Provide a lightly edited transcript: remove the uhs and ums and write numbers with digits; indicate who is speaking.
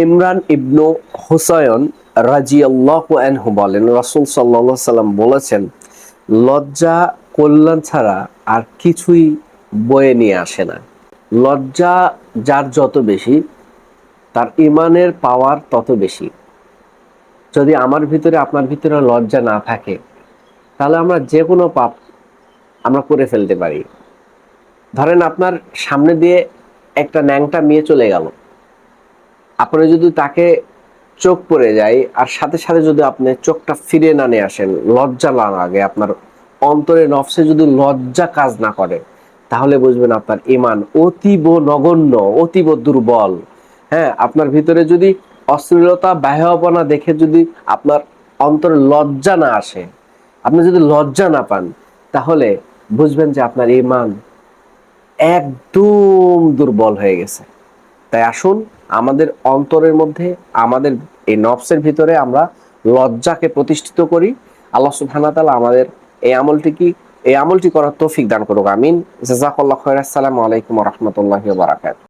Speaker 1: ইমরান ইবনু হুসায়ন রাজিয়াল্লাহু আনহু বলেন, রাসূল সাল্লাল্লাহু আলাইহি সাল্লাম বলেছেন, লজ্জা কল্যাণ ছাড়া আর কিছুই বয়ে নিয়ে আসে না। লজ্জা যার যত বেশি, তার ঈমানের পাওয়ার তত বেশি। যদি আমার ভিতরে আপনার ভিতরে লজ্জা না থাকে, তাহলে আমরা যে কোনো পাপ আমরা করে ফেলতে পারি। ধরেন আপনার সামনে দিয়ে একটা ন্যাংটা মেয়ে চলে গেল, আপনি যদি তাকে চোখ পড়ে যায় আর সাথে সাথে যদি আপনি চোখটা ফিরে না নিয়ে আসেন, লজ্জা না লাগে, আপনার অন্তরে নফসে যদি লজ্জা কাজ না করে, তাহলে বুঝবেন আপনার ঈমান অতীব নগণ্য, অতীব দুর্বল। হ্যাঁ, আপনার ভিতরে যদি অশ্লীলতা বাহ্যপনা দেখে যদি আপনার অন্তরে লজ্জা না আসে, আপনি যদি লজ্জা না পান, তাহলে বুঝবেন যে আপনার ঈমান একদম দুর্বল হয়ে গেছে। তাই আসুন, আমাদের অন্তরের মধ্যে, আমাদের এই নফসের ভিতরে আমরা লজ্জাকে প্রতিষ্ঠিত করি। আল্লাহ সুবহানাহু ওয়া তাআলা আমাদের এই আমলটি করার তৌফিক দান করুক। আমিন। জাযাকাল্লাহু খাইরাস। আসসালামু আলাইকুম ওয়া রাহমাতুল্লাহি ওয়া বারাকাতুহু।